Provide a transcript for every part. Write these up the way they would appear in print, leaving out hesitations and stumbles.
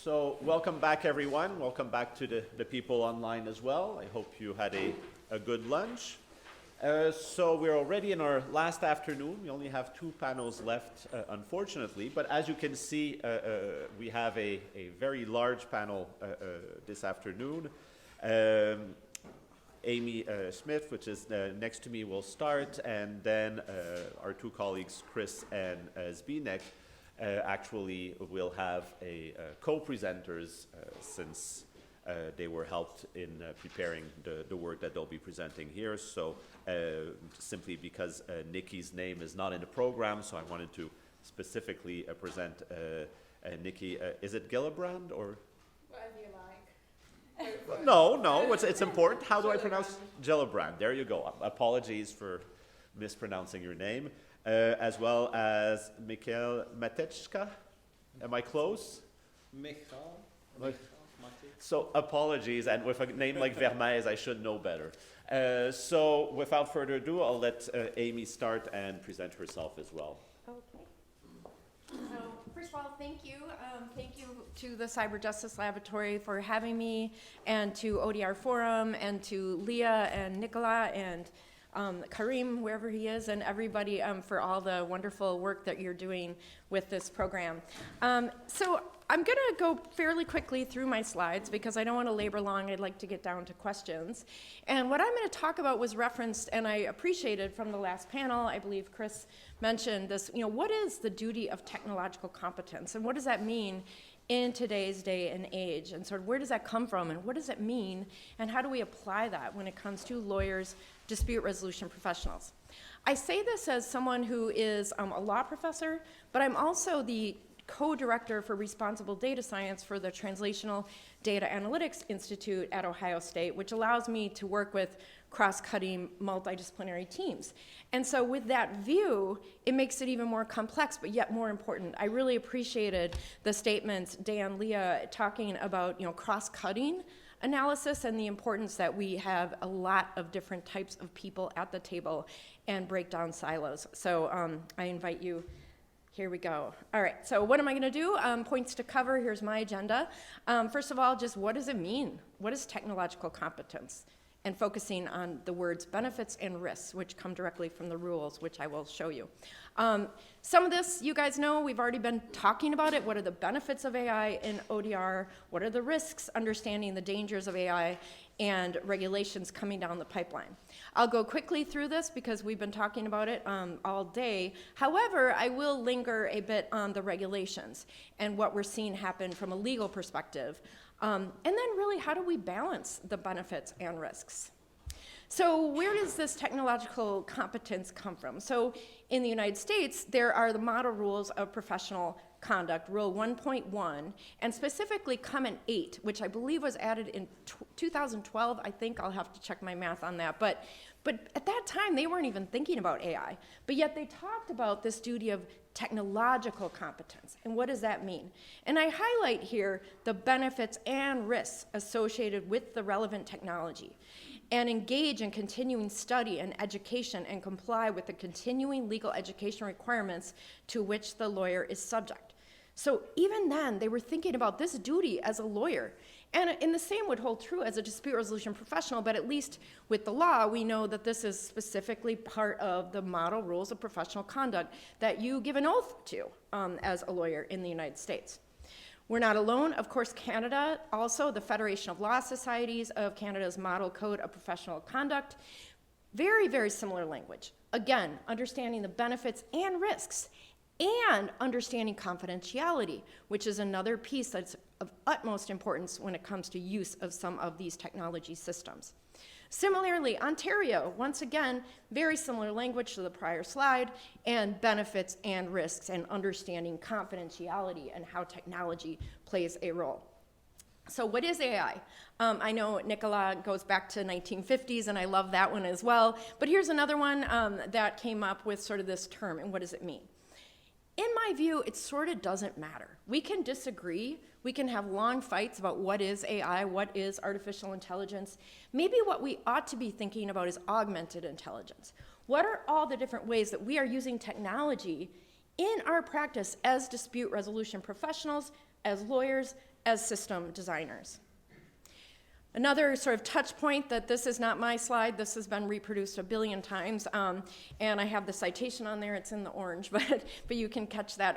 So welcome back, everyone. Welcome back to the people online as well. I hope you had a good lunch. So we're already in our last afternoon. We only have 2 panels left, unfortunately. But as you can see, we have a very large panel this afternoon. Amy Schmitz, which is next to me, will start. And then our 2 colleagues, Chris and Zbyněk, actually will have co-presenters since they were helped in preparing the work that they'll be presenting here. So simply because Nicky's name is not in the program, so I wanted to specifically present Nicky. Is it Gillibrand or? Whatever you like. No, it's important. How do I pronounce Gillibrand? There you go. Apologies for mispronouncing your name. As well as Michal Matejka. Am I close? Michal. So apologies, and with a name like Vermeys, I should know better. So without further ado, I'll let Amy start and present herself as well. Okay. So first of all, thank you. Thank you to the Cyber Justice Laboratory for having me, and to ODR Forum, and to Leah and Nicolas and Karim, wherever he is, and everybody for all the wonderful work that you're doing with this program. So I'm going to go fairly quickly through my slides because I don't want to labor long. I'd like to get down to questions. And what I'm going to talk about was referenced, and I appreciated from the last panel, I believe Chris mentioned this, what is the duty of technological competence, and what does that mean in today's day and age, and sort of where does that come from, and what does it mean, and how do we apply that when it comes to lawyers, dispute resolution professionals? I say this as someone who is a law professor, but I'm also the co-director for responsible data science for the Translational Data Analytics Institute at Ohio State, which allows me to work with cross-cutting multidisciplinary teams. And so with that view, it makes it even more complex, but yet more important. I really appreciated the statements, Dan, Leah, talking about cross-cutting analysis and the importance that we have a lot of different types of people at the table and break down silos. So I invite you. Here we go. All right, so what am I going to do? Points to cover. Here's my agenda. First of all, just what does it mean? What is technological competence? And focusing on the words benefits and risks, which come directly from the rules, which I will show you. Some of this, you guys know, we've already been talking about it. What are the benefits of AI in ODR? What are the risks, understanding the dangers of AI, and regulations coming down the pipeline? I'll go quickly through this because we've been talking about it all day. However, I will linger a bit on the regulations and what we're seeing happen from a legal perspective. And then really, how do we balance the benefits and risks? So where does this technological competence come from? So in the United States, there are the model rules of professional conduct, Rule 1.1, and specifically Comment 8, which I believe was added in 2012. I think I'll have to check my math on that. But at that time, they weren't even thinking about AI. But yet they talked about this duty of technological competence. And what does that mean? And I highlight here the benefits and risks associated with the relevant technology, and engage in continuing study and education and comply with the continuing legal education requirements to which the lawyer is subject. So even then, they were thinking about this duty as a lawyer. And the same would hold true as a dispute resolution professional, but at least with the law, we know that this is specifically part of the model rules of professional conduct that you give an oath to as a lawyer in the United States. We're not alone. Of course, Canada, also the Federation of Law Societies of Canada's Model Code of Professional Conduct, very, very similar language. Again, understanding the benefits and risks, and understanding confidentiality, which is another piece that's of utmost importance when it comes to use of some of these technology systems. Similarly, Ontario, once again, very similar language to the prior slide, and benefits and risks, and understanding confidentiality and how technology plays a role. So what is AI? I know Nicolas goes back to 1950s, and I love that one as well. But here's another one that came up with sort of this term, and what does it mean? In my view, it sort of doesn't matter. We can disagree. We can have long fights about what is AI, what is artificial intelligence. Maybe what we ought to be thinking about is augmented intelligence. What are all the different ways that we are using technology in our practice as dispute resolution professionals, as lawyers, as system designers. Another sort of touch point that this is not my slide, this has been reproduced a billion times, and I have the citation on there, it's in the orange, but you can catch that.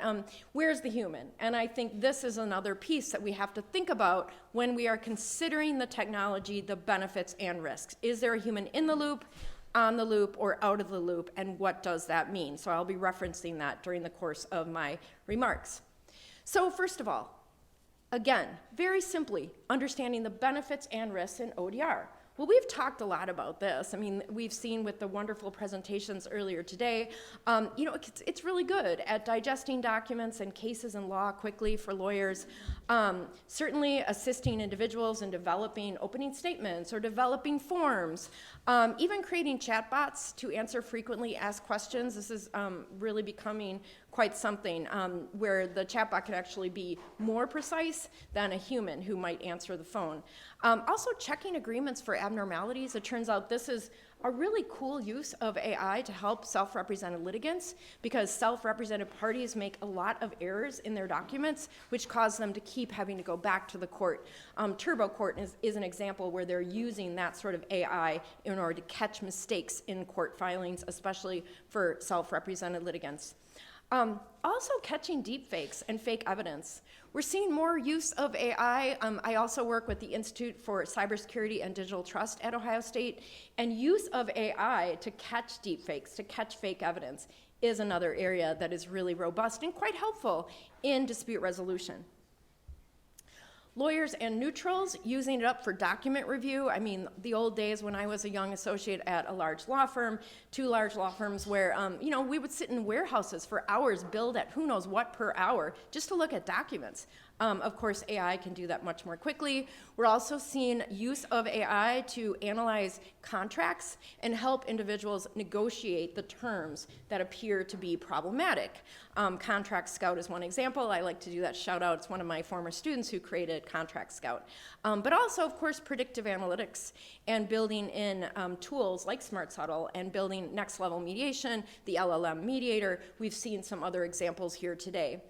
Where's the human? And I think this is another piece that we have to think about when we are considering the technology, the benefits and risks. Is there a human in the loop, on the loop, or out of the loop, and what does that mean? So I'll be referencing that during the course of my remarks. So first of all, again, very simply, understanding the benefits and risks in ODR. Well, we've talked a lot about this. I mean, we've seen with the wonderful presentations earlier today, it's really good at digesting documents and cases in law quickly for lawyers, certainly assisting individuals in developing opening statements or developing forms, even creating chatbots to answer frequently asked questions. This is really becoming quite something where the chatbot can actually be more precise than a human who might answer the phone. Also checking agreements for abnormalities. It turns out this is a really cool use of AI to help self-represented litigants because self-represented parties make a lot of errors in their documents, which cause them to keep having to go back to the court. Turbo Court is an example where they're using that sort of AI in order to catch mistakes in court filings, especially for self-represented litigants. Also catching deepfakes and fake evidence. We're seeing more use of AI. I also work with the Institute for Cybersecurity and Digital Trust at Ohio State, and use of AI to catch deepfakes, to catch fake evidence, is another area that is really robust and quite helpful in dispute resolution. Lawyers and neutrals using it up for document review. I mean, the old days when I was a young associate at a large law firm, 2 large law firms where, we would sit in warehouses for hours, billed at who knows what per hour, just to look at documents. Of course, AI can do that much more quickly. We're also seeing use of AI to analyze contracts and help individuals negotiate the terms that appear to be problematic. Contract Scout is one example. I like to do that shout out. It's one of my former students who created Contract Scout. But also, of course, predictive analytics and building in tools like Smart Subtle and building next level mediation, the LLM mediator. We've seen some other examples here today.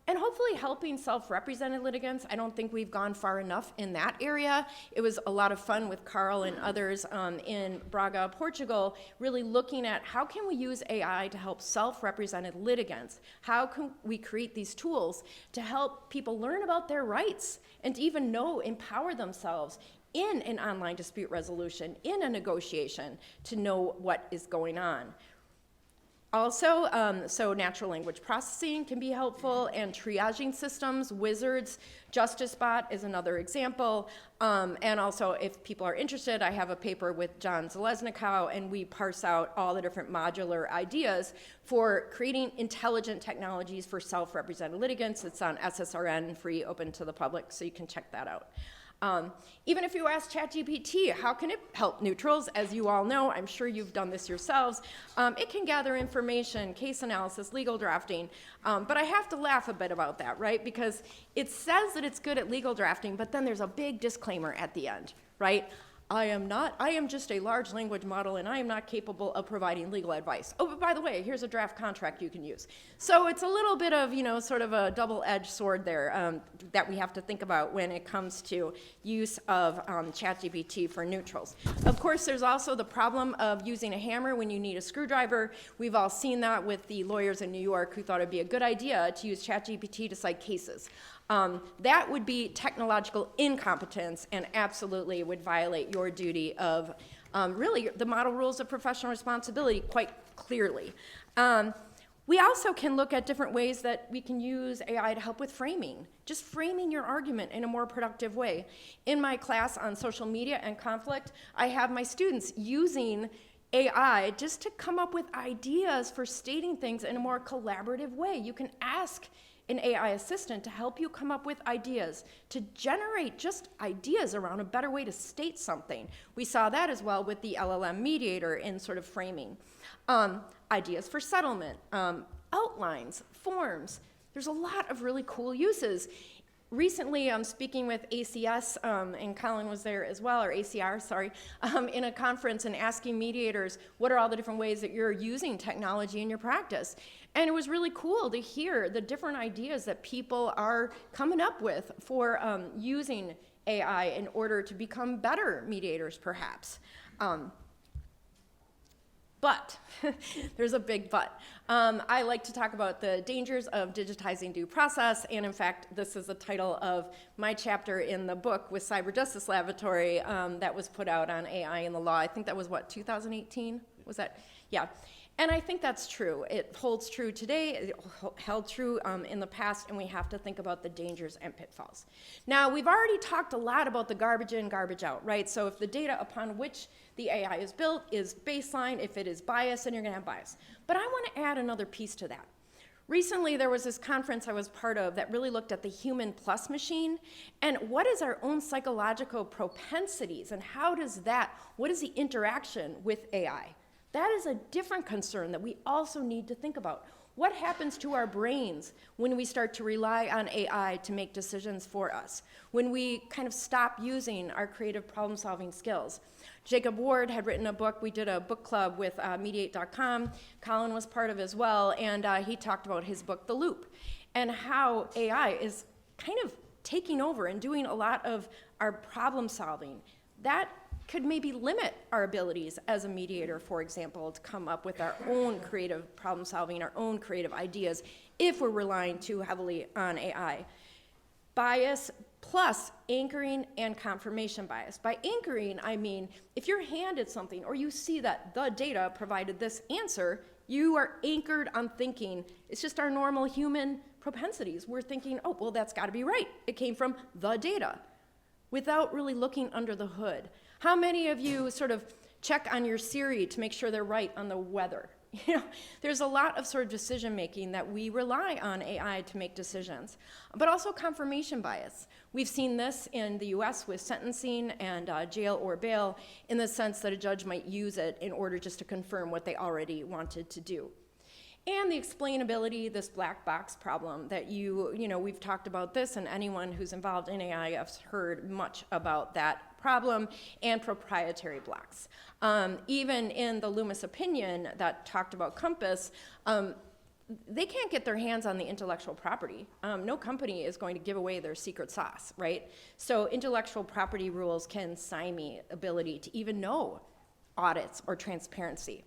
And hopefully helping self-represented litigants. I don't think we've gone far enough in that area. It was a lot of fun with Carl and others in Braga, Portugal, really looking at how can we use AI to help self-represented litigants? How can we create these tools to help people learn about their rights and to even empower themselves in an online dispute resolution, in a negotiation, to know what is going on. Also, so natural language processing can be helpful, and triaging systems, wizards, JusticeBot is another example. And also, if people are interested, I have a paper with John Zaleznikow, and we parse out all the different modular ideas for creating intelligent technologies for self-represented litigants. It's on SSRN, free, open to the public, so you can check that out. Even if you ask ChatGPT, how can it help neutrals? As you all know, I'm sure you've done this yourselves. It can gather information, case analysis, legal drafting, but I have to laugh a bit about that, right? Because it says that it's good at legal drafting, but then there's a big disclaimer at the end, right? I am just a large language model and I am not capable of providing legal advice. Oh, but by the way, here's a draft contract you can use. So it's a little bit of, sort of a double-edged sword there that we have to think about when it comes to use of ChatGPT for neutrals. Of course, there's also the problem of using a hammer when you need a screwdriver. We've all seen that with the lawyers in New York who thought it'd be a good idea to use ChatGPT to cite cases. That would be technological incompetence and absolutely would violate your duty of really the model rules of professional responsibility quite clearly. We also can look at different ways that we can use AI to help with framing, just framing your argument in a more productive way. In my class on social media and conflict, I have my students using AI just to come up with ideas for stating things in a more collaborative way. You can ask an AI assistant to help you come up with ideas, to generate just ideas around a better way to state something. We saw that as well with the LLM mediator in sort of framing. Ideas for settlement, outlines, forms. There's a lot of really cool uses. recently, I'm speaking with ACS, and Colin was there as well, or ACR, sorry, in a conference and asking mediators, what are all the different ways that you're using technology in your practice? And it was really cool to hear the different ideas that people are coming up with for using AI in order to become better mediators, perhaps. But, there's a big but. I like to talk about the dangers of digitizing due process, and in fact, this is the title of my chapter in the book with Cyber Justice Laboratory that was put out on AI in the law. I think that was, what, 2018? Was that? Yeah. And I think that's true. It holds true today, it held true in the past, and we have to think about the dangers and pitfalls. Now, we've already talked a lot about the garbage in, garbage out, right? So if the data upon which the AI is built is baseline, if it is biased, then you're gonna have bias. But I wanna add another piece to that. Recently, there was this conference I was part of that really looked at the human plus machine, and what is our own psychological propensities, and what is the interaction with AI? That is a different concern that we also need to think about. What happens to our brains when we start to rely on AI to make decisions for us? When we kind of stop using our creative problem-solving skills? Jacob Ward had written a book. We did a book club with Mediate.com. Colin was part of as well, and he talked about his book, The Loop, and how AI is kind of taking over and doing a lot of our problem-solving. That could maybe limit our abilities as a mediator, for example, to come up with our own creative problem solving, our own creative ideas, if we're relying too heavily on AI. Bias plus anchoring and confirmation bias. By anchoring, I mean, if you're handed something or you see that the data provided this answer, you are anchored on thinking, it's just our normal human propensities. We're thinking, oh, well, that's gotta be right. It came from the data, without really looking under the hood. How many of you sort of check on your Siri to make sure they're right on the weather? You know, there's a lot of sort of decision making that we rely on AI to make decisions, but also confirmation bias. We've seen this in the US with sentencing and jail or bail, in the sense that a judge might use it in order just to confirm what they already wanted to do. And the explainability, this black box problem that we've talked about this, and anyone who's involved in AI has heard much about that problem, and proprietary blocks. Even in the Loomis opinion that talked about Compass, they can't get their hands on the intellectual property. No company is going to give away their secret sauce, right? So intellectual property rules can stymie ability to even know audits or transparency.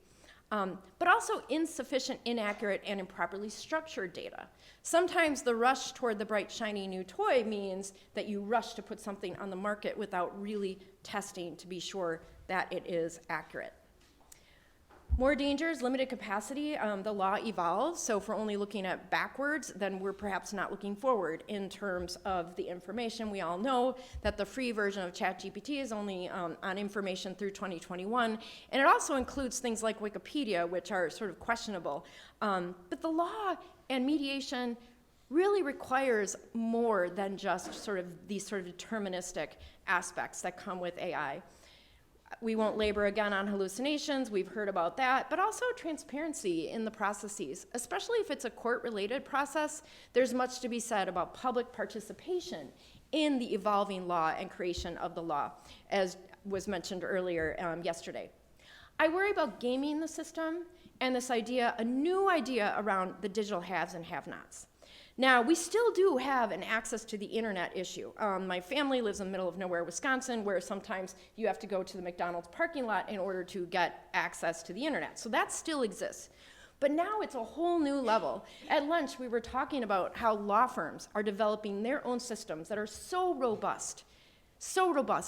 But also insufficient, inaccurate, and improperly structured data. Sometimes the rush toward the bright, shiny new toy means that you rush to put something on the market without really testing to be sure that it is accurate. More dangers, limited capacity. The law evolves, so if we're only looking at backwards, then we're perhaps not looking forward in terms of the information. We all know that the free version of ChatGPT is only on information through 2021, and it also includes things like Wikipedia, which are sort of questionable. But the law and mediation really requires more than just sort of these sort of deterministic aspects that come with AI. We won't labor again on hallucinations, we've heard about that, but also transparency in the processes. Especially if it's a court-related process, there's much to be said about public participation in the evolving law and creation of the law, as was mentioned earlier yesterday. I worry about gaming the system and this idea, a new idea around the digital haves and have-nots. Now, we still do have an access to the internet issue. My family lives in the middle of nowhere, Wisconsin, where sometimes you have to go to the McDonald's parking lot in order to get access to the internet. So that still exists. But now it's a whole new level. At lunch, we were talking about how law firms are developing their own systems that are so robust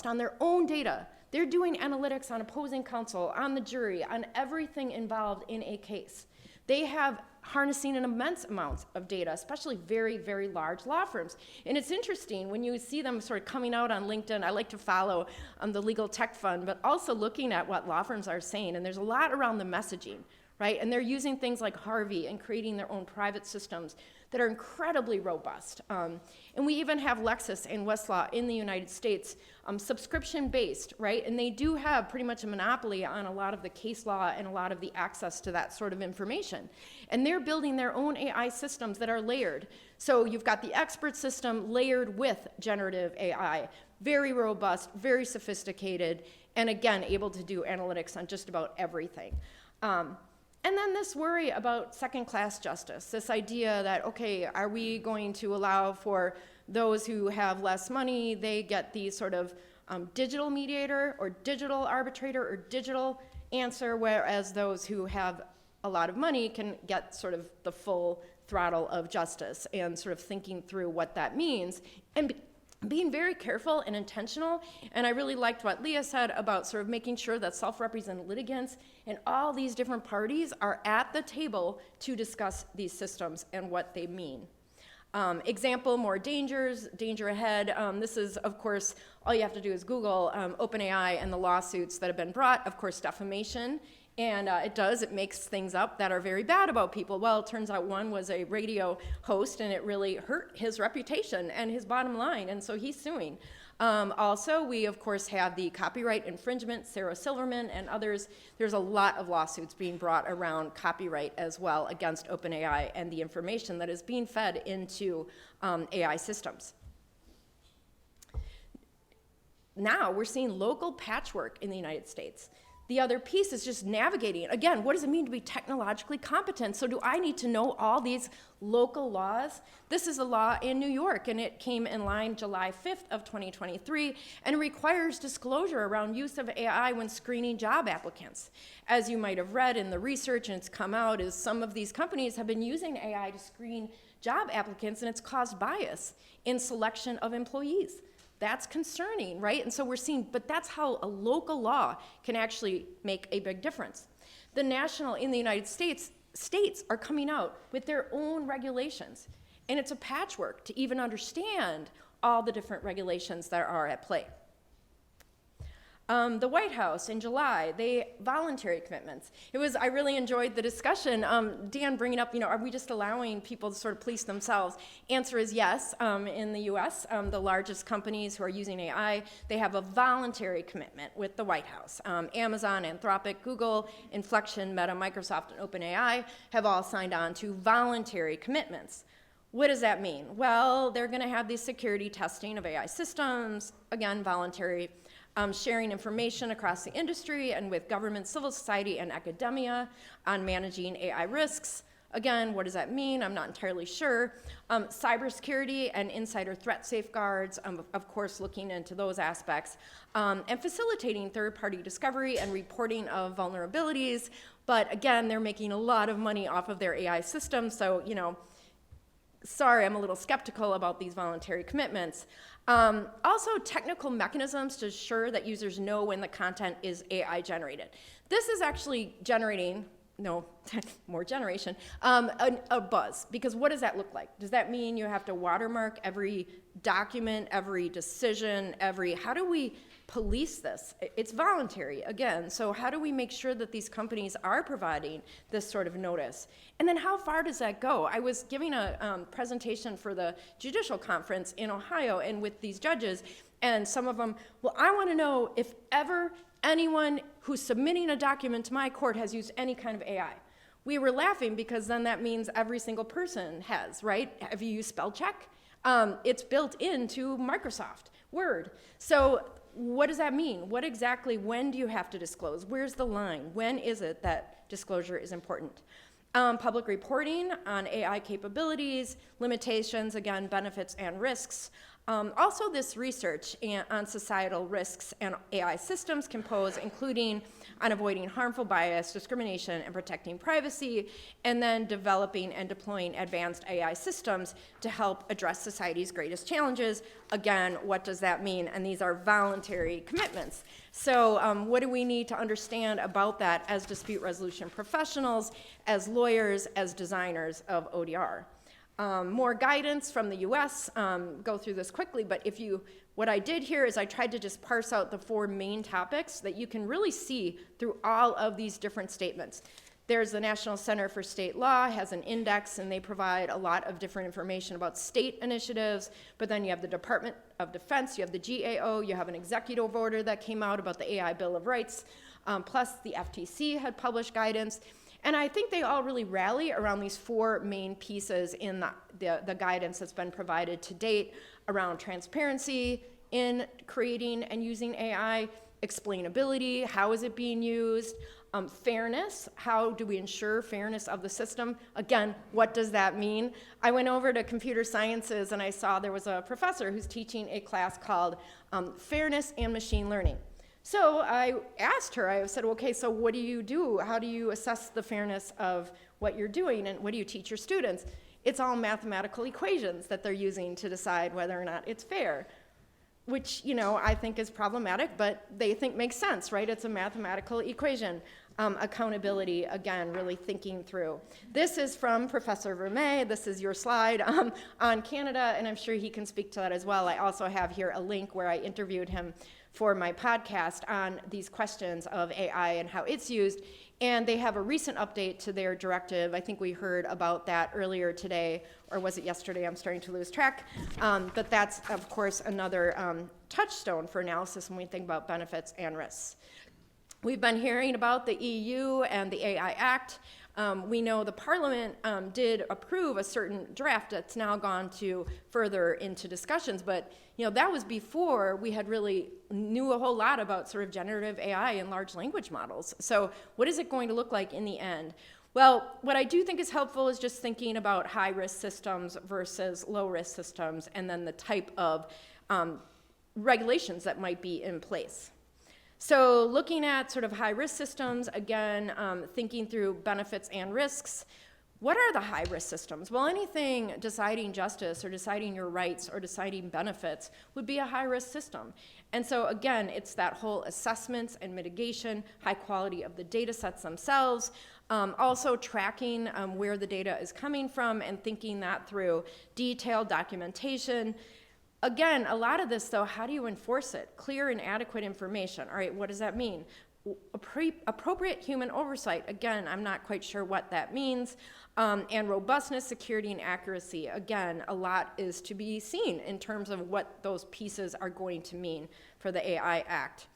on their own data. They're doing analytics on opposing counsel, on the jury, on everything involved in a case. They have harnessing an immense amount of data, especially very, very large law firms. And it's interesting when you see them sort of coming out on LinkedIn. I like to follow the Legal Tech Fund, but also looking at what law firms are saying. And there's a lot around the messaging, right? And they're using things like Harvey and creating their own private systems that are incredibly robust. And we even have Lexis and Westlaw in the United States, subscription-based, right? And they do have pretty much a monopoly on a lot of the case law and a lot of the access to that sort of information. And they're building their own AI systems that are layered. So you've got the expert system layered with generative AI, very robust, very sophisticated, and again, able to do analytics on just about everything. And then this worry about second-class justice, this idea that, okay, are we going to allow for those who have less money, they get the sort of digital mediator or digital arbitrator or digital answer, whereas those who have a lot of money can get sort of the full throttle of justice, and sort of thinking through what that means. And being very careful and intentional, and I really liked what Leah said about sort of making sure that self-represented litigants and all these different parties are at the table to discuss these systems and what they mean. Example, more dangers, danger ahead. This is, of course, all you have to do is Google OpenAI and the lawsuits that have been brought, of course, defamation. And it makes things up that are very bad about people. Well, it turns out one was a radio host, and it really hurt his reputation and his bottom line, and so he's suing. Also, we, of course, have the copyright infringement, Sarah Silverman and others. There's a lot of lawsuits being brought around copyright as well against OpenAI and the information that is being fed into AI systems. Now, we're seeing local patchwork in the United States. The other piece is just navigating. Again, what does it mean to be technologically competent? So do I need to know all these local laws? This is a law in New York, and it came in line July 5th of 2023, and requires disclosure around use of AI when screening job applicants. As you might have read in the research, and it's come out, is some of these companies have been using AI to screen job applicants, and it's caused bias in selection of employees. That's concerning, right? And so we're seeing, but that's how a local law can actually make a big difference. The national, in the United States, states are coming out with their own regulations. And it's a patchwork to even understand all the different regulations that are at play. The White House in July, voluntary commitments. I really enjoyed the discussion. Dan bringing up, are we just allowing people to sort of police themselves? Answer is yes. In the US, the largest companies who are using AI, they have a voluntary commitment with the White House. Amazon, Anthropic, Google, Inflection, Meta, Microsoft, and OpenAI have all signed on to voluntary commitments. What does that mean? Well, they're going to have the security testing of AI systems, again, voluntary. Sharing information across the industry and with government, civil society, and academia on managing AI risks. Again, what does that mean? I'm not entirely sure. Cybersecurity and insider threat safeguards, of course, looking into those aspects, and facilitating third-party discovery and reporting of vulnerabilities. But again, they're making a lot of money off of their AI systems, so, sorry, I'm a little skeptical about these voluntary commitments. Also, technical mechanisms to ensure that users know when the content is AI generated. This is actually generating, more generation, a buzz. Because what does that look like? Does that mean you have to watermark every document, every decision, how do we police this? It's voluntary, again, so how do we make sure that these companies are providing this sort of notice? And then how far does that go? I was giving a presentation for the judicial conference in Ohio, and with these judges, and some of them, well, I want to know if ever anyone who's submitting a document to my court has used any kind of AI. We were laughing because then that means every single person has, right? Have you used spell check? It's built into Microsoft Word. So what does that mean? What exactly, when do you have to disclose? Where's the line? When is it that disclosure is important? Public reporting on AI capabilities, limitations, again, benefits and risks. Also, this research on societal risks and AI systems can pose, including on avoiding harmful bias, discrimination, and protecting privacy, and then developing and deploying advanced AI systems to help address society's greatest challenges. Again, what does that mean? And these are voluntary commitments. So what do we need to understand about that as dispute resolution professionals, as lawyers, as designers of ODR? More guidance from the US, go through this quickly, but what I did here is I tried to just parse out the 4 main topics that you can really see through all of these different statements. There's the National Center for State Law, has an index, and they provide a lot of different information about state initiatives. But then you have the Department of Defense, you have the GAO, you have an executive order that came out about the AI Bill of Rights, plus the FTC had published guidance. And I think they all really rally around these 4 main pieces in the guidance that's been provided to date around transparency in creating and using AI, explainability, how is it being used, fairness, how do we ensure fairness of the system? Again, what does that mean? I went over to computer sciences and I saw there was a professor who's teaching a class called Fairness and Machine Learning. So I asked her, I said, okay, so what do you do? How do you assess the fairness of what you're doing, and what do you teach your students? It's all mathematical equations that they're using to decide whether or not it's fair, which, I think is problematic, but they think makes sense, right? It's a mathematical equation. Accountability, again, really thinking through. This is from Professor Vermeys. This is your slide on Canada, and I'm sure he can speak to that as well. I also have here a link where I interviewed him for my podcast on these questions of AI and how it's used. And they have a recent update to their directive. I think we heard about that earlier today, or was it yesterday? I'm starting to lose track. But that's, of course, another touchstone for analysis when we think about benefits and risks. We've been hearing about the EU and the AI Act. We know the Parliament did approve a certain draft that's now gone to further into discussions, but that was before we had really knew a whole lot about sort of generative AI and large language models. So what is it going to look like in the end? Well, what I do think is helpful is just thinking about high-risk systems versus low-risk systems, and then the type of regulations that might be in place. So looking at sort of high-risk systems, again, thinking through benefits and risks. What are the high-risk systems? Well, anything deciding justice or deciding your rights or deciding benefits would be a high-risk system. And so, again, it's that whole assessments and mitigation, high quality of the data sets themselves, also tracking where the data is coming from and thinking that through, detailed documentation. Again, a lot of this, though, how do you enforce it? Clear and adequate information. All right, what does that mean? Appropriate human oversight. Again, I'm not quite sure what that means. And robustness, security, and accuracy. Again, a lot is to be seen in terms of what those pieces are going to mean for the AI Act.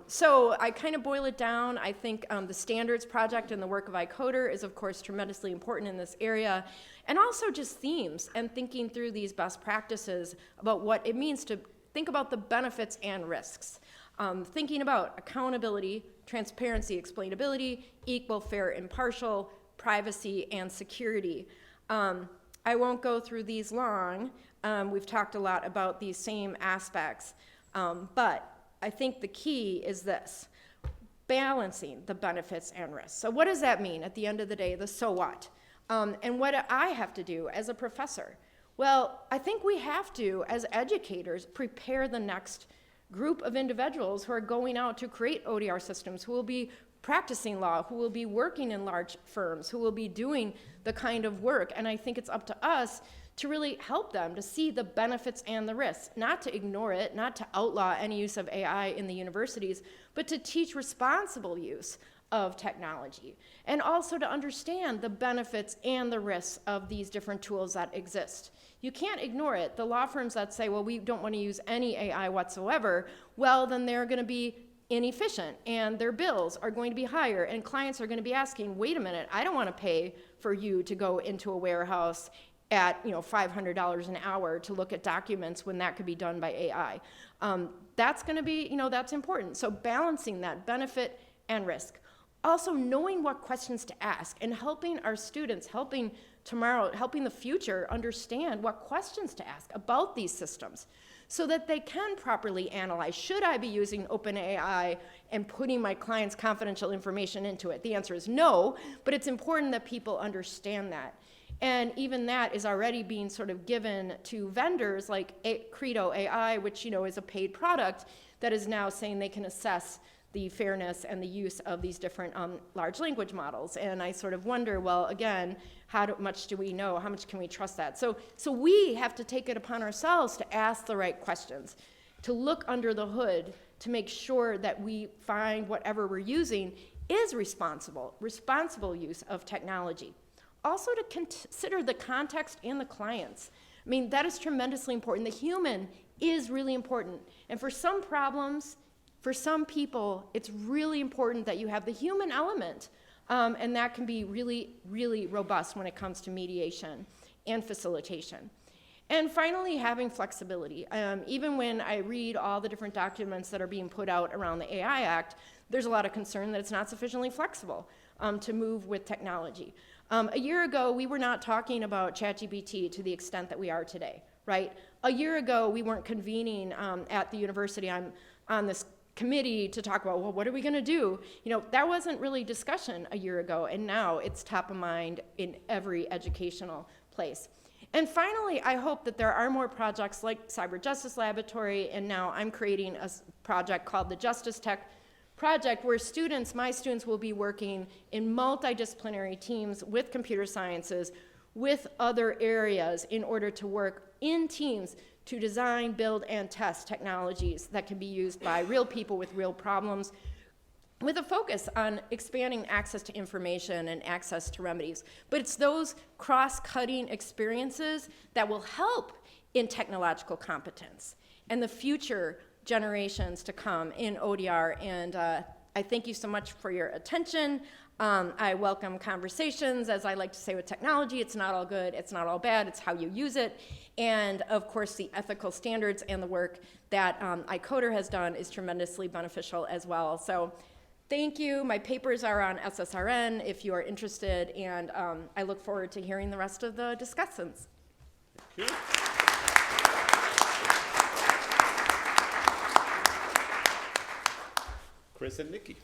So I kind of boil it down. I think the standards project and the work of iCoder is, of course, tremendously important in this area. And also just themes and thinking through these best practices about what it means to think about the benefits and risks. Thinking about accountability, transparency, explainability, equal, fair, impartial, privacy, and security. I won't go through these long. We've talked a lot about these same aspects. But I think the key is this, balancing the benefits and risks. So what does that mean at the end of the day, the so what? And what do I have to do as a professor? Well, I think we have to, as educators, prepare the next group of individuals who are going out to create ODR systems, who will be practicing law, who will be working in large firms, who will be doing the kind of work. And I think it's up to us to really help them to see the benefits and the risks, not to ignore it, not to outlaw any use of AI in the universities, but to teach responsible use of technology, and also to understand the benefits and the risks of these different tools that exist. You can't ignore it. The law firms that say, well, we don't want to use any AI whatsoever, well, then they're going to be inefficient, and their bills are going to be higher, and clients are going to be asking, wait a minute, I don't want to pay for you to go into a warehouse at $500 an hour to look at documents when that could be done by AI. That's going to be, that's important. So balancing that benefit and risk. Also knowing what questions to ask and helping our students, helping the future understand what questions to ask about these systems so that they can properly analyze, should I be using OpenAI and putting my client's confidential information into it? The answer is no, but it's important that people understand that. And even that is already being sort of given to vendors like Credo AI, which is a paid product that is now saying they can assess the fairness and the use of these different large language models. And I sort of wonder, well, again, how much do we know? How much can we trust that? So we have to take it upon ourselves to ask the right questions, to look under the hood, to make sure that we find whatever we're using is responsible use of technology. Also to consider the context and the clients. I mean, that is tremendously important. The human is really important. And for some problems, for some people, it's really important that you have the human element. And that can be really, really robust when it comes to mediation and facilitation. And finally, having flexibility. Even when I read all the different documents that are being put out around the AI Act, there's a lot of concern that it's not sufficiently flexible to move with technology. A year ago, we were not talking about ChatGPT to the extent that we are today, right? A year ago, we weren't convening at the university on this committee to talk about, well, what are we gonna do? You know, that wasn't really discussion a year ago, and now it's top of mind in every educational place. And finally, I hope that there are more projects like Cyber Justice Laboratory, and now I'm creating a project called the Justice Tech Project, where my students will be working in multidisciplinary teams with computer sciences, with other areas in order to work in teams to design, build, and test technologies that can be used by real people with real problems, with a focus on expanding access to information and access to remedies. But it's those cross-cutting experiences that will help in technological competence and the future generations to come in ODR. And I thank you so much for your attention. I welcome conversations. As I like to say with technology, it's not all good, it's not all bad, it's how you use it. And of course, the ethical standards and the work that iCoder has done is tremendously beneficial as well. So thank you. My papers are on SSRN if you are interested, and I look forward to hearing the rest of the discussions. Thank you. Chris and Nicky.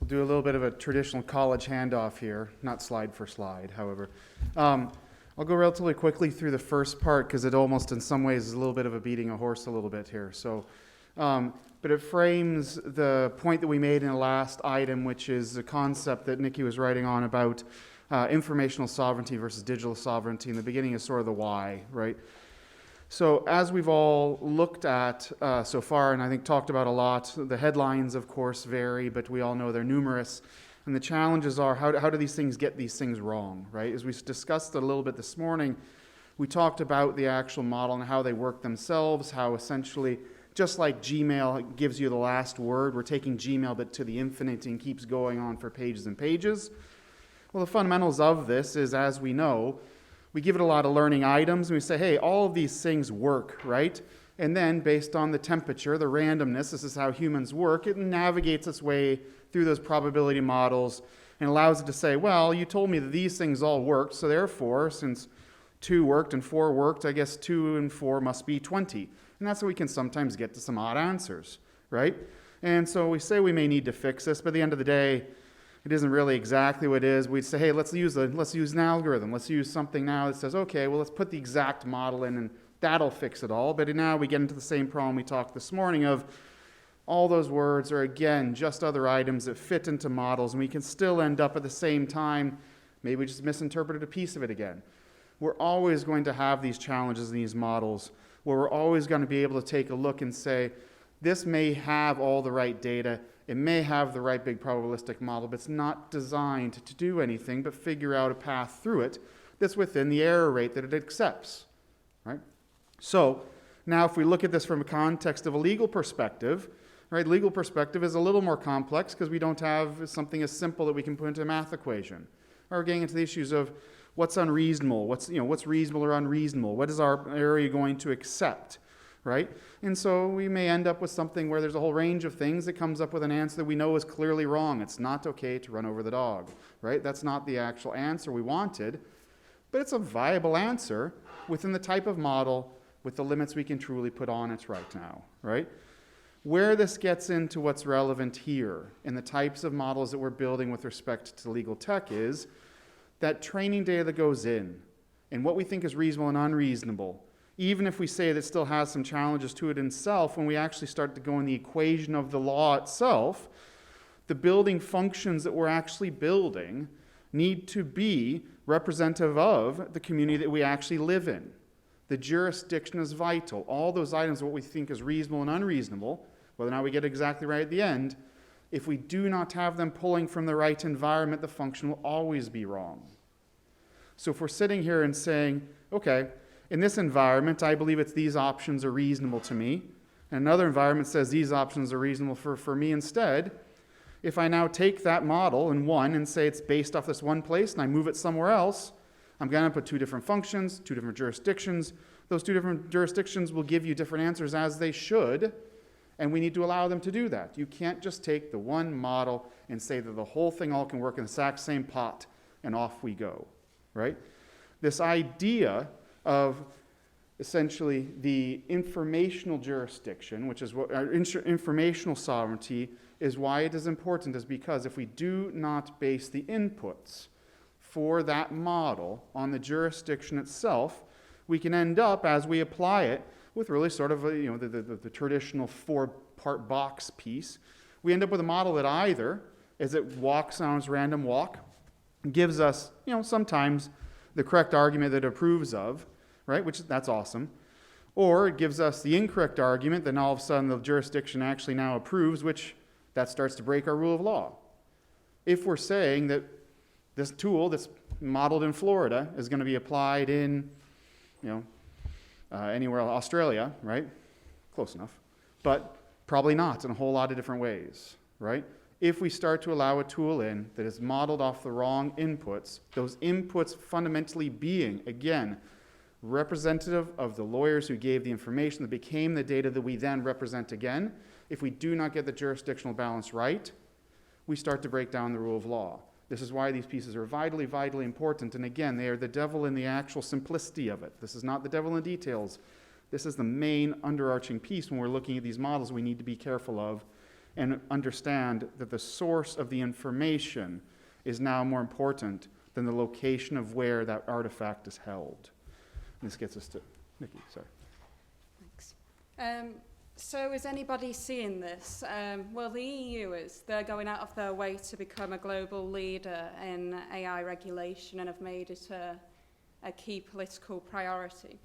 We'll do a little bit of a traditional college handoff here, not slide for slide, however. I'll go relatively quickly through the first part because it almost in some ways is a little bit of a beating a horse a little bit here. So, but it frames the point that we made in the last item, which is the concept that Nicky was writing on about informational sovereignty versus digital sovereignty. In the beginning is sort of the why, right? So as we've all looked at so far, and I think talked about a lot, the headlines, of course, vary, but we all know they're numerous. And the challenges are, how do these things get these things wrong, right? As we discussed a little bit this morning, we talked about the actual model and how they work themselves, how essentially, just like Gmail gives you the last word, we're taking Gmail but to the infinite and keeps going on for pages and pages. Well, the fundamentals of this is, as we know, we give it a lot of learning items, and we say, hey, all of these things work, right? And then, based on the temperature, the randomness, this is how humans work, it navigates its way through those probability models and allows it to say, well, you told me that these things all worked, so therefore, since 2 worked and 4 worked, I guess 2 and 4 must be 20. And that's how we can sometimes get to some odd answers, right? And so we say we may need to fix this, but at the end of the day, it isn't really exactly what it is. We'd say, hey, let's use an algorithm. Let's use something now that says, okay, well, let's put the exact model in, and that'll fix it all. But now we get into the same problem we talked this morning of all those words are, again, just other items that fit into models, and we can still end up at the same time, maybe we just misinterpreted a piece of it again. We're always going to have these challenges in these models where we're always going to be able to take a look and say, this may have all the right data, it may have the right big probabilistic model, but it's not designed to do anything but figure out a path through it that's within the error rate that it accepts, right? So now if we look at this from a context of a legal perspective, right, legal perspective is a little more complex because we don't have something as simple that we can put into a math equation. Or we're getting into the issues of what's unreasonable, what's reasonable or unreasonable, what is our area going to accept, right? And so we may end up with something where there's a whole range of things that comes up with an answer that we know is clearly wrong. It's not okay to run over the dog, right? That's not the actual answer we wanted, but it's a viable answer within the type of model with the limits we can truly put on it right now, right? Where this gets into what's relevant here in the types of models that we're building with respect to legal tech is that training data that goes in and what we think is reasonable and unreasonable, even if we say that it still has some challenges to it in itself, when we actually start to go in the equation of the law itself, the building functions that we're actually building need to be representative of the community that we actually live in. The jurisdiction is vital. All those items, what we think is reasonable and unreasonable, whether or not we get it exactly right at the end, if we do not have them pulling from the right environment, the function will always be wrong. So if we're sitting here and saying, okay, in this environment, I believe these options are reasonable to me, and another environment says these options are reasonable for me instead, if I now take that model in one and say it's based off this one place and I move it somewhere else, I'm going to put two different functions, two different jurisdictions. Those two different jurisdictions will give you different answers as they should, and we need to allow them to do that. You can't just take the one model and say that the whole thing all can work in the exact same pot and off we go, right? This idea of essentially the informational jurisdiction, which is what our informational sovereignty, is why it is important, is because if we do not base the inputs for that model on the jurisdiction itself, we can end up, as we apply it, with really sort of the traditional four-part box piece. We end up with a model that either, as it walks on its random walk, gives us, sometimes the correct argument that it approves of, right, that's awesome, or it gives us the incorrect argument, then all of a sudden the jurisdiction actually now approves, which that starts to break our rule of law. If we're saying that this tool that's modeled in Florida is going to be applied in, anywhere else, Australia, right? Close enough. But probably not in a whole lot of different ways, right? If we start to allow a tool in that is modeled off the wrong inputs, those inputs fundamentally being, again, representative of the lawyers who gave the information that became the data that we then represent again, if we do not get the jurisdictional balance right, we start to break down the rule of law. This is why these pieces are vitally, vitally important. And again, they are the devil in the actual simplicity of it. This is not the devil in the details. This is the main underarching piece when we're looking at these models we need to be careful of and understand that the source of the information is now more important than the location of where that artifact is held. And this gets us to Nicky, sorry. Thanks. So is anybody seeing this? Well, the EU they're going out of their way to become a global leader in AI regulation and have made it a key political priority.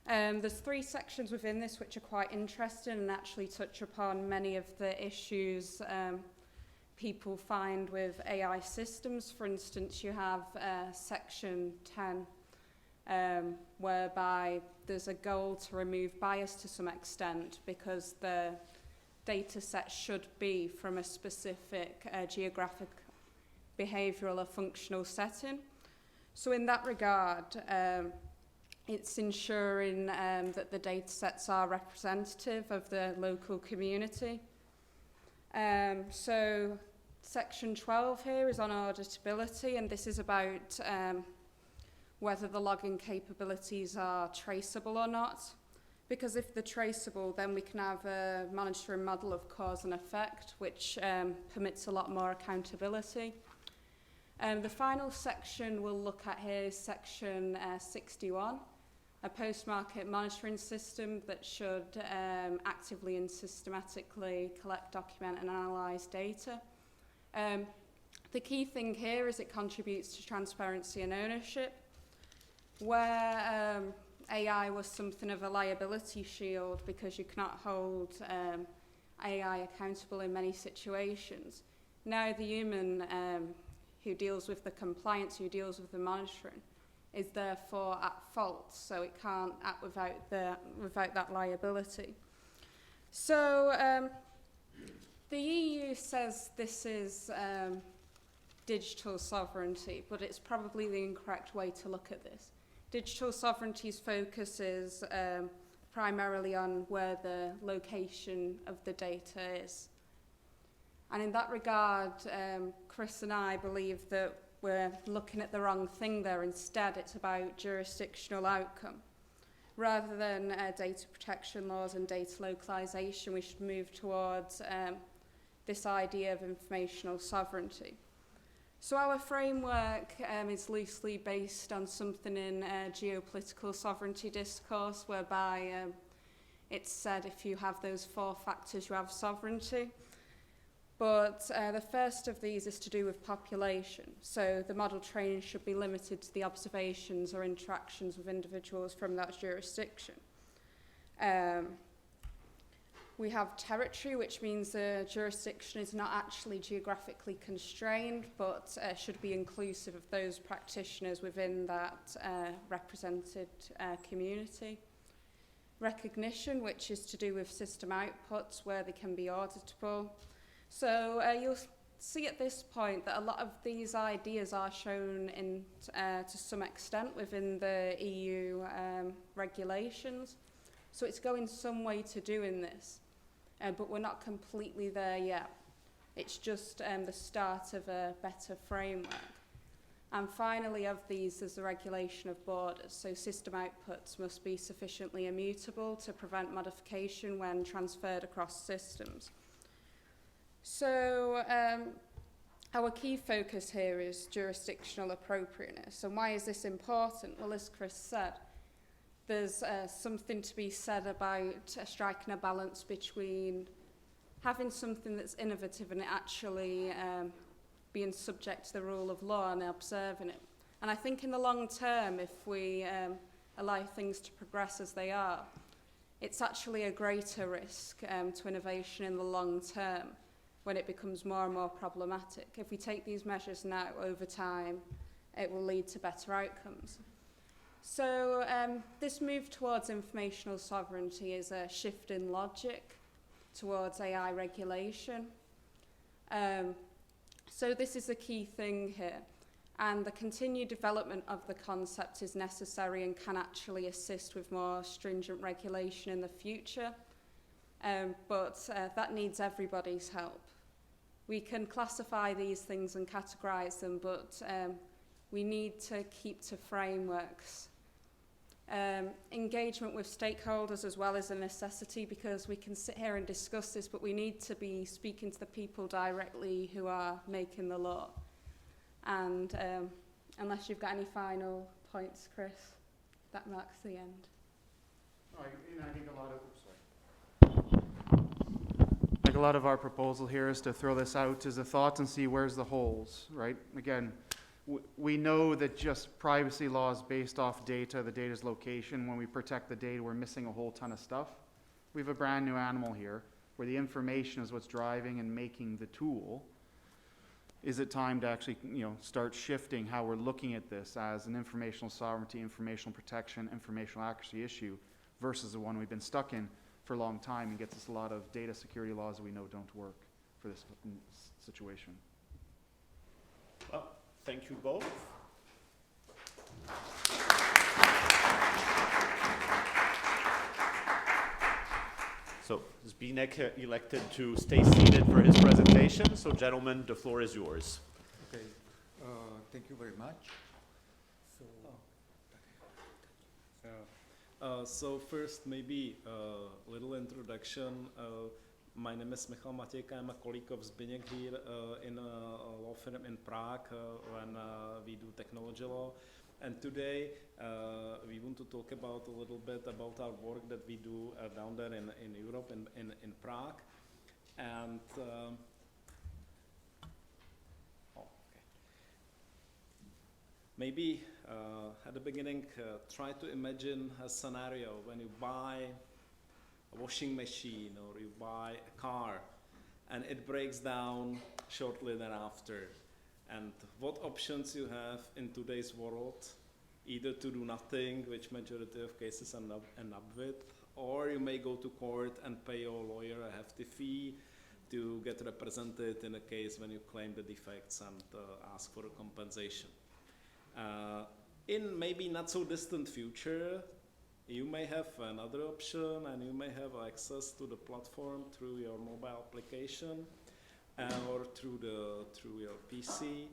There's 3 sections within this which are quite interesting and actually touch upon many of the issues people find with AI systems. For instance, you have section 10, whereby there's a goal to remove bias to some extent because the data set should be from a specific geographic, behavioural or functional setting. So in that regard, it's ensuring that the data sets are representative of the local community. So section 12 here is on auditability, and this is about whether the logging capabilities are traceable or not. Because if they're traceable, then we can have a monitoring model of cause and effect, which permits a lot more accountability. The final section we'll look at here is section 61, a post-market monitoring system that should actively and systematically collect, document and analyse data. The key thing here is it contributes to transparency and ownership. Where AI was something of a liability shield because you cannot hold AI accountable in many situations. Now the human who deals with the compliance, who deals with the monitoring, is therefore at fault, so it can't act without that liability. So the EU says this is digital sovereignty, but it's probably the incorrect way to look at this. Digital sovereignty's focus is primarily on where the location of the data is. And in that regard, Chris and I believe that we're looking at the wrong thing there. Instead, it's about jurisdictional outcome. Rather than data protection laws and data localization, we should move towards this idea of informational sovereignty. So our framework is loosely based on something in geopolitical sovereignty discourse, whereby it's said if you have those 4 factors, you have sovereignty. But the first of these is to do with population. So the model training should be limited to the observations or interactions with individuals from that jurisdiction. We have territory, which means the jurisdiction is not actually geographically constrained, but should be inclusive of those practitioners within that represented community. Recognition, which is to do with system outputs where they can be auditable. So you'll see at this point that a lot of these ideas are shown in, to some extent within the EU regulations. So it's going some way to doing this, but we're not completely there yet. It's just the start of a better framework. And finally, of these, there's the regulation of borders. So system outputs must be sufficiently immutable to prevent modification when transferred across systems. So our key focus here is jurisdictional appropriateness. And why is this important? Well, as Chris said, there's something to be said about striking a balance between having something that's innovative and actually being subject to the rule of law and observing it. And I think in the long term, if we allow things to progress as they are, it's actually a greater risk to innovation in the long term when it becomes more and more problematic. If we take these measures now, over time, it will lead to better outcomes. So this move towards informational sovereignty is a shift in logic towards AI regulation. So this is the key thing here. And the continued development of the concept is necessary and can actually assist with more stringent regulation in the future. But that needs everybody's help. We can classify these things and categorize them, but we need to keep to frameworks. Engagement with stakeholders as well is a necessity, because we can sit here and discuss this, but we need to be speaking to the people directly who are making the law. And unless you've got any final points, Chris, that marks the end. I think a lot of our proposal here is to throw this out as a thought and see where's the holes, right? Again, we know that just privacy laws based off data, the data's location, when we protect the data, we're missing a whole ton of stuff. We have a brand new animal here where the information is what's driving and making the tool. Is it time to actually, start shifting how we're looking at this as an informational sovereignty, informational protection, informational accuracy issue versus the one we've been stuck in for a long time and gets us a lot of data security laws that we know don't work for this situation. Well, thank you both. So Zbyněk elected to stay seated for his presentation. So gentlemen, the floor is yours. Okay, thank you very much. So first, maybe a little introduction. My name is Michal, Matejka. I'm a colleague of Zbyněk here in a law firm in Prague when we do technology law. And today we want to talk about a little bit about our work that we do down there in Europe, in Prague. And maybe at the beginning, try to imagine a scenario when you buy a washing machine or you buy a car and it breaks down shortly thereafter. And what options you have in today's world, either to do nothing, which majority of cases end up with, or you may go to court and pay your lawyer a hefty fee to get represented in a case when you claim the defects and ask for a compensation. In maybe not so distant future, you may have another option and you may have access to the platform through your mobile application or through your PC.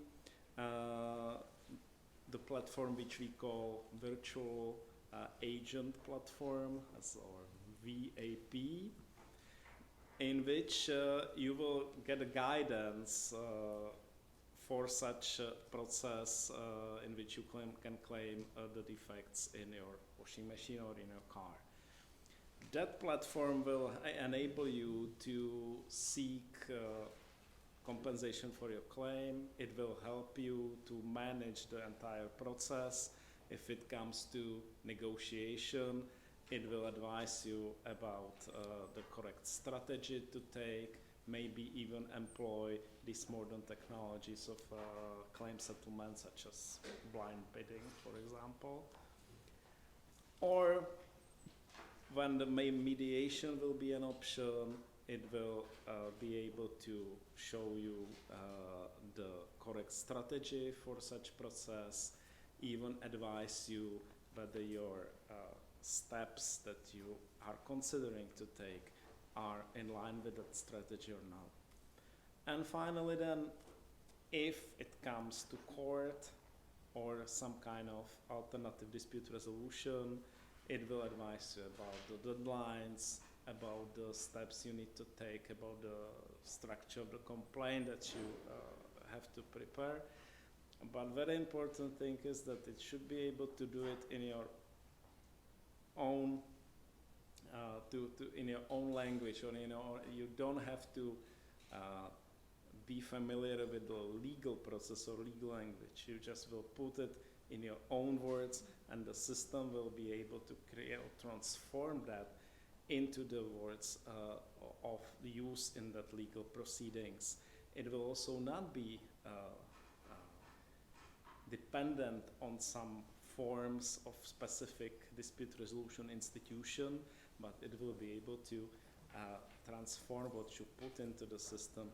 The platform which we call Virtual Agent Platform, or VAP, in which you will get a guidance for such a process in which you can claim the defects in your washing machine or in your car. That platform will enable you to seek compensation for your claim. It will help you to manage the entire process. If it comes to negotiation, it will advise you about the correct strategy to take, maybe even employ these modern technologies of claim settlement, such as blind bidding, for example. Or when the mediation will be an option, it will be able to show you the correct strategy for such process, even advise you whether your steps that you are considering to take are in line with that strategy or not. And finally then, if it comes to court or some kind of alternative dispute resolution, it will advise you about the deadlines, about the steps you need to take, about the structure of the complaint that you have to prepare. But very important thing is that it should be able to do it in your own in your own language, or you don't have to be familiar with the legal process or legal language. You just will put it in your own words, and the system will be able to create or transform that into the words of use in that legal proceedings. It will also not be dependent on some forms of specific dispute resolution institution, but it will be able to transform what you put into the system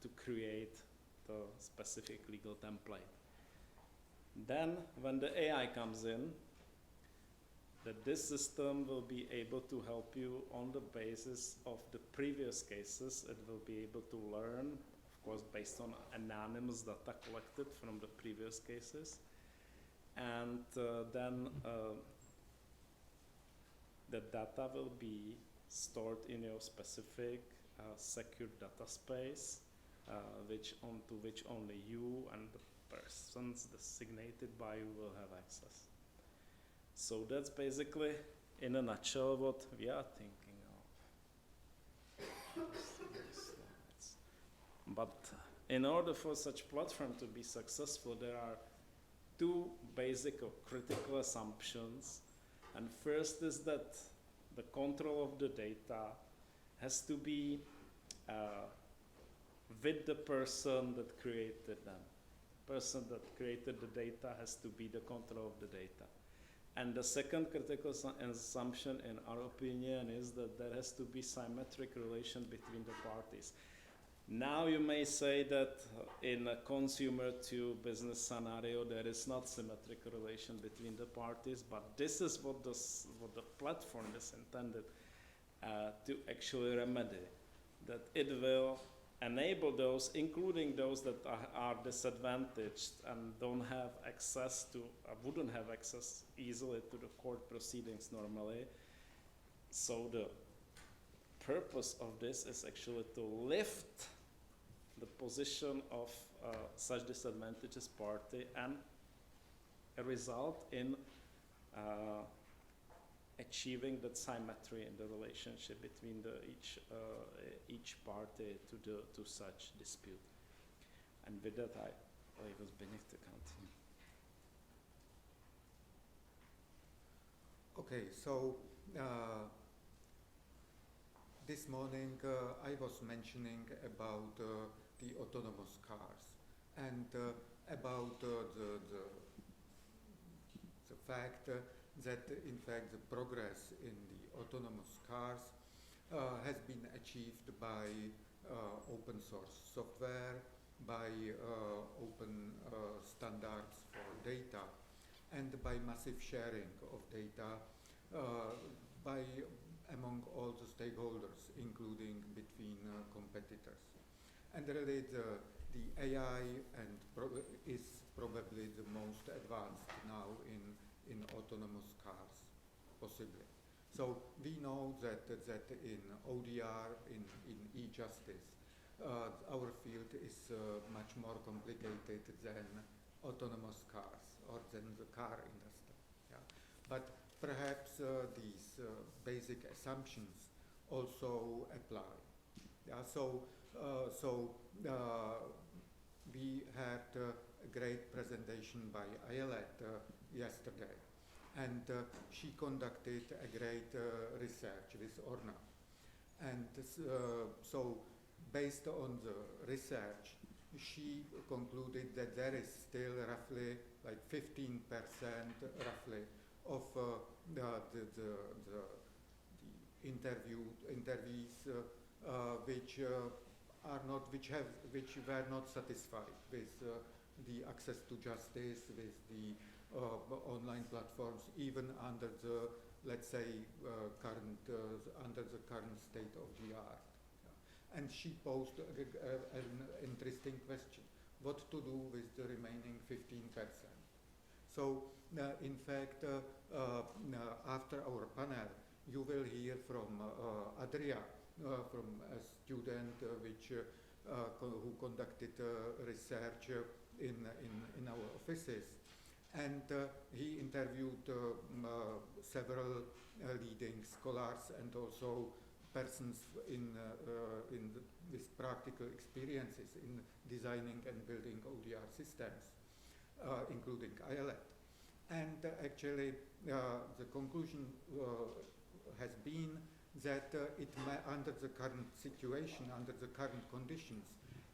to create the specific legal template. Then, when the AI comes in, that this system will be able to help you on the basis of the previous cases. It will be able to learn, of course, based on anonymous data collected from the previous cases. And then the data will be stored in your specific secure data space, to which only you and the persons designated by you will have access. So that's basically, in a nutshell, what we are thinking of. But in order for such platform to be successful, there are two basic or critical assumptions. And first is that the control of the data has to be with the person that created them. The person that created the data has to be the control of the data. And the second critical assumption, in our opinion, is that there has to be symmetric relation between the parties. Now you may say that in a consumer to business scenario there is not symmetric relation between the parties, but this is what the platform is intended to actually remedy. That it will enable those, including those that are disadvantaged and don't have access to, wouldn't have access easily to the court proceedings normally. So the purpose of this is actually to lift the position of such disadvantaged party and result in achieving that symmetry in the relationship between each party to such dispute. And with that, I leave Zbyněk to continue. Okay, so this morning I was mentioning about the autonomous cars and about the fact that in fact the progress in the autonomous cars has been achieved by open source software, by open standards for data, and by massive sharing of data by among all the stakeholders, including between competitors. And really the AI is probably the most advanced now in autonomous cars, possibly. So we know that in ODR, in e-justice, our field is much more complicated than autonomous cars or than the car industry. Yeah. But perhaps these basic assumptions also apply. Yeah, we had a great presentation by Ayelet yesterday, and she conducted a great research with Orna. And so based on the research, she concluded that there is still roughly like 15% roughly of the interviewees which were not satisfied with the access to justice, with the online platforms, even under the, let's say, under the current state of the art. And she posed an interesting question: what to do with the remaining 15%? So, in fact, after our panel, you will hear from Adria, from a student who conducted research in our offices, and he interviewed several leading scholars and also persons with practical experiences in designing and building ODR systems, including Ayelet. And actually, the conclusion has been that under the current situation, under the current conditions,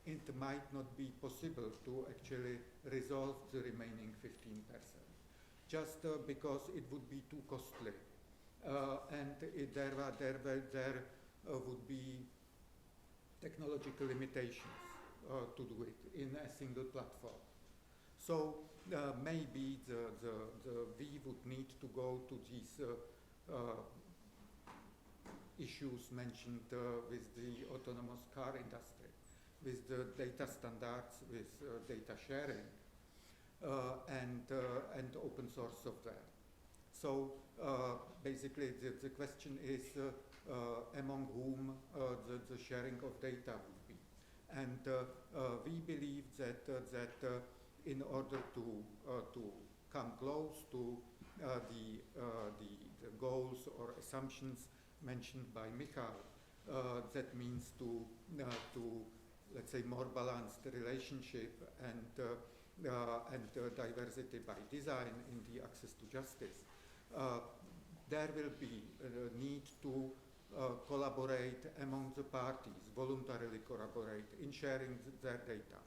it might not be possible to actually resolve the remaining 15%, just because it would be too costly, and there would be technological limitations to do it in a single platform. So maybe we would need to go to these issues mentioned with the autonomous car industry, with the data standards, with data sharing, and open source software. So basically the question is among whom the sharing of data would be. And we believe that in order to come close to the goals or assumptions mentioned by Michal, that means to let's say more balanced relationship and diversity by design in the access to justice, there will be a need to collaborate among the parties, voluntarily collaborate in sharing their data,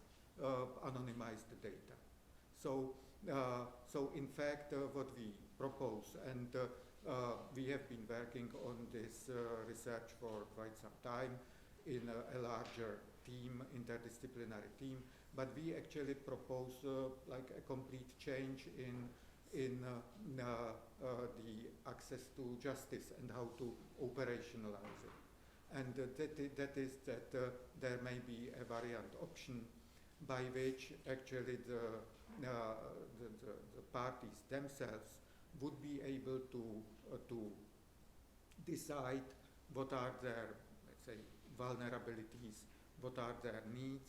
anonymized data. So in fact, what we propose, and we have been working on this research for quite some time in a larger team, interdisciplinary team, but we actually propose like a complete change in the access to justice and how to operationalize it. And that is that there may be a variant option by which actually the parties themselves would be able to decide what are their, let's say, vulnerabilities, what are their needs,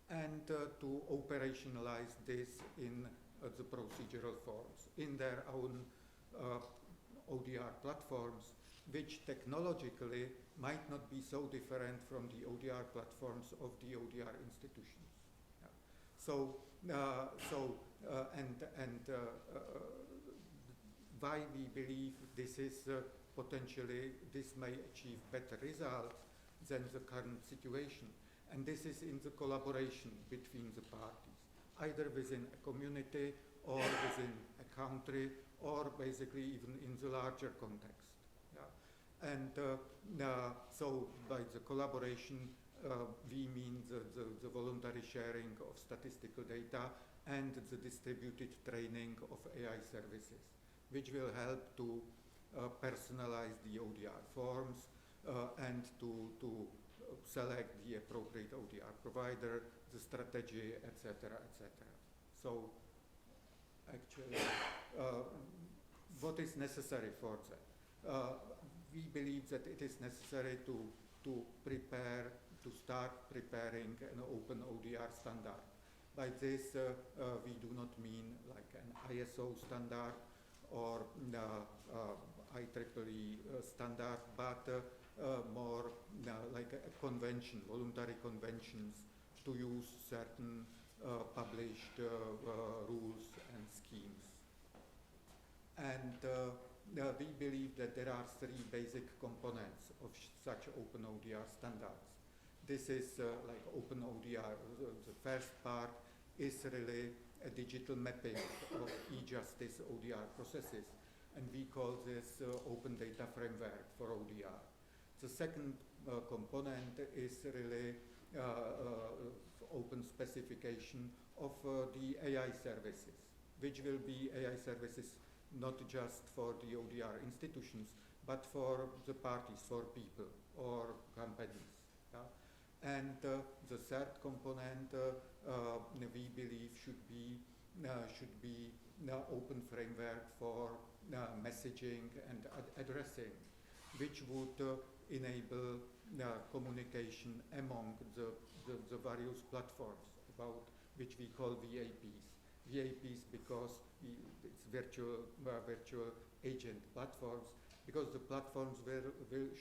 and to operationalize this in the procedural forms, in their own ODR platforms, which technologically might not be so different from the ODR platforms of the ODR institutions. Yeah. So why we believe this is potentially, this may achieve better result than the current situation. And this is in the collaboration between the parties, either within a community or within a country, or basically even in the larger context. Yeah. And so by the collaboration, we mean the voluntary sharing of statistical data and the distributed training of AI services, which will help to personalize the ODR forms and to select the appropriate ODR provider, the strategy, etc., etc. So actually, what is necessary for that? We believe that it is necessary to start preparing an open ODR standard. By this, we do not mean like an ISO standard or IEEE standard, but more like a convention, voluntary conventions to use certain published rules and schemes. And we believe that there are three basic components of such open ODR standards. This is like open ODR. The first part is really a digital mapping of e-justice ODR processes, and we call this open data framework for ODR. The second component is really open specification of the AI services, which will be AI services not just for the ODR institutions, but for the parties, for people or companies. Yeah? And the third component we believe should be open framework for messaging and addressing, which would enable communication among the various platforms about which we call VAPs. VAPs because it's virtual agent platforms, because the platforms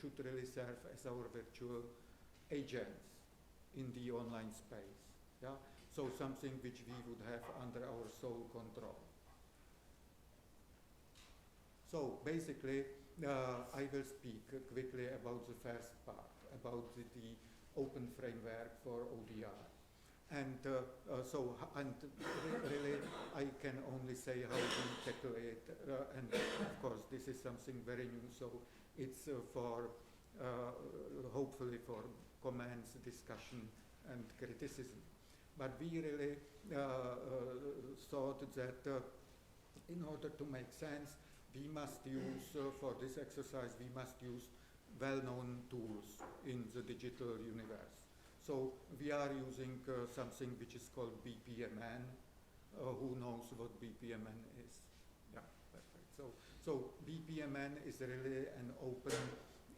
should really serve as our virtual agents in the online space. Yeah? So something which we would have under our sole control. So basically, I will speak quickly about the first part, about the open framework for ODR. And really, I can only say how we tackle it. And of course, this is something very new, so it's hopefully for comments, discussion, and criticism. But we really thought that in order to make sense, we must use, for this exercise, we must use well-known tools in the digital universe. So we are using something which is called BPMN. Who knows what BPMN is? Yeah, perfect. So BPMN is really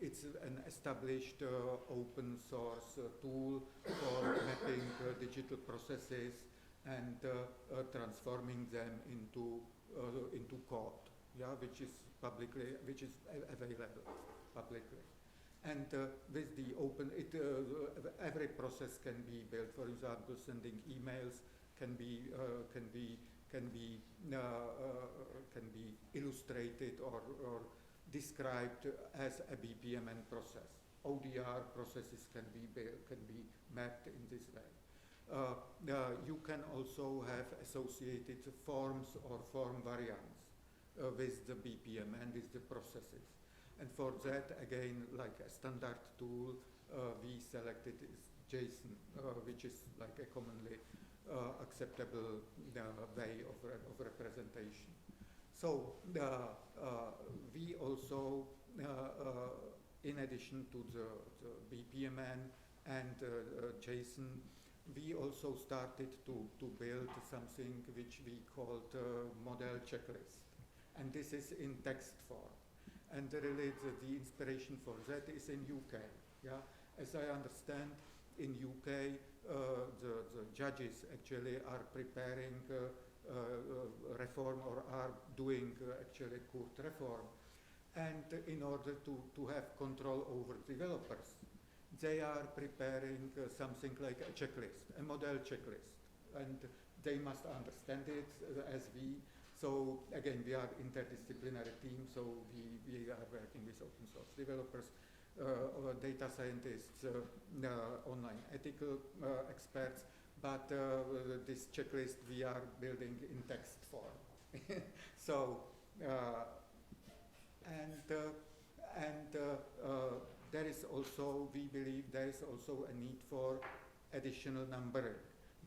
it's an established open source tool for mapping digital processes and transforming them into code, yeah, which is available publicly. And with the open, every process can be built. For example, sending emails can be illustrated or described as a BPMN process. ODR processes can be mapped in this way. You can also have associated forms or form variants with the BPMN, with the processes. And for that, again, like a standard tool, we selected is JSON, which is like a commonly acceptable way of representation. So we also, in addition to the BPMN and JSON, we also started to build something which we called model checklist. And this is in text form. And really the inspiration for that is in UK. Yeah? As I understand, in UK, the judges actually are preparing reform or are doing actually court reform. And in order to have control over developers, they are preparing something like a checklist, a model checklist. And they must understand it as we. So again, we are interdisciplinary team, so we are working with open source developers, data scientists, online ethical experts, but this checklist we are building in text form. So, there is also, we believe there is also a need for additional numbering.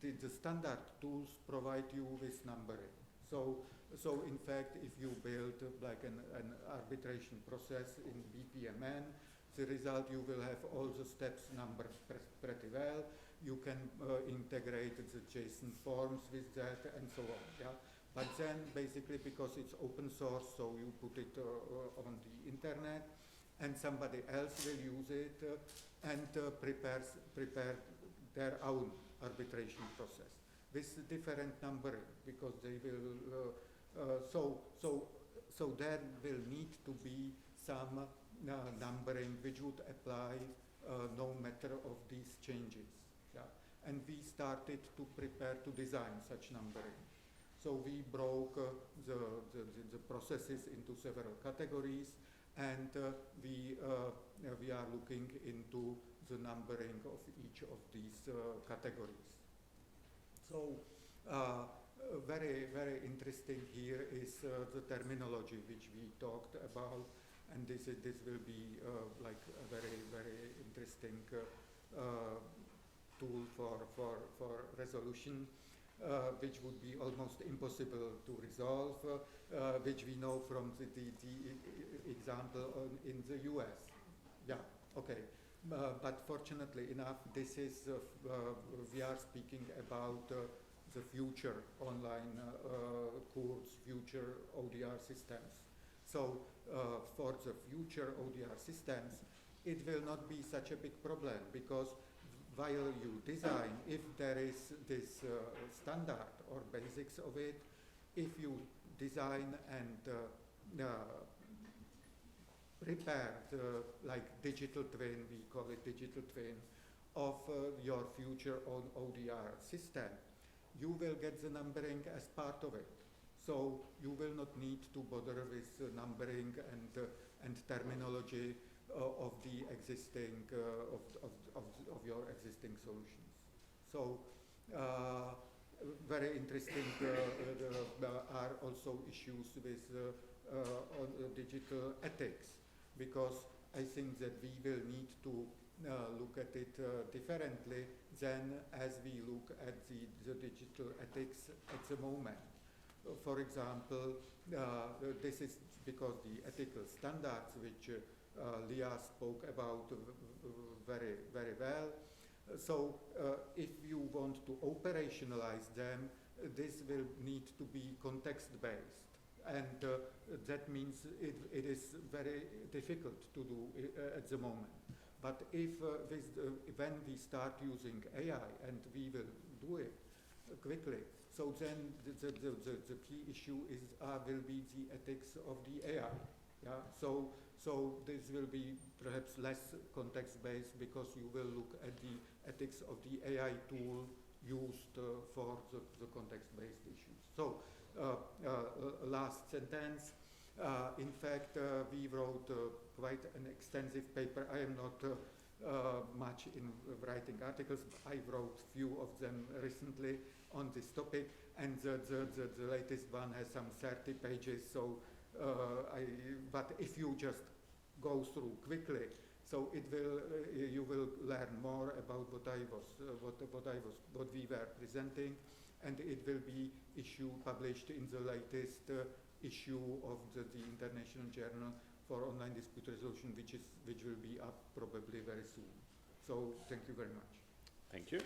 The standard tools provide you with numbering. So in fact, if you build like an arbitration process in BPMN, the result you will have all the steps numbered pretty well. You can integrate the JSON forms with that and so on. Yeah? But then basically because it's open source, so you put it on the internet and somebody else will use it and prepare their own arbitration process with different numbering, because they will so there will need to be some numbering which would apply no matter of these changes. Yeah. And we started to prepare to design such numbering. So we broke the processes into several categories, and we are looking into the numbering of each of these categories. So very, very interesting here is the terminology which we talked about, and this will be like a very, very interesting tool for resolution, which would be almost impossible to resolve, which we know from the example in the US. Yeah, okay. But fortunately enough, this is, we are speaking about the future online course, future ODR systems. So for the future ODR systems, it will not be such a big problem, because while you design, if there is this standard or basics of it, if you design and prepare the like digital twin, we call it digital twin, of your future ODR system, you will get the numbering as part of it. So you will not need to bother with numbering and terminology of the existing of your existing solutions. So very interesting are also issues with on digital ethics, because I think that we will need to look at it differently than as we look at the digital ethics at the moment. For example, this is because the ethical standards which Leah spoke about very, very well. So if you want to operationalize them, this will need to be context-based. And that means it is very difficult to do at the moment. But if when we start using AI, and we will do it quickly, so then the key issue is will be the ethics of the AI. Yeah. So this will be perhaps less context-based, because you will look at the ethics of the AI tool used for the context-based issues. So last sentence. In fact, we wrote quite an extensive paper. I am not much in writing articles. I wrote few of them recently on this topic, and the latest one has some 30 pages. So, but if you just go through quickly, so it will you will learn more about what we were presenting, and it will be published in the latest issue of the International Journal for Online Dispute Resolution, which will be up probably very soon. So thank you very much. Thank you.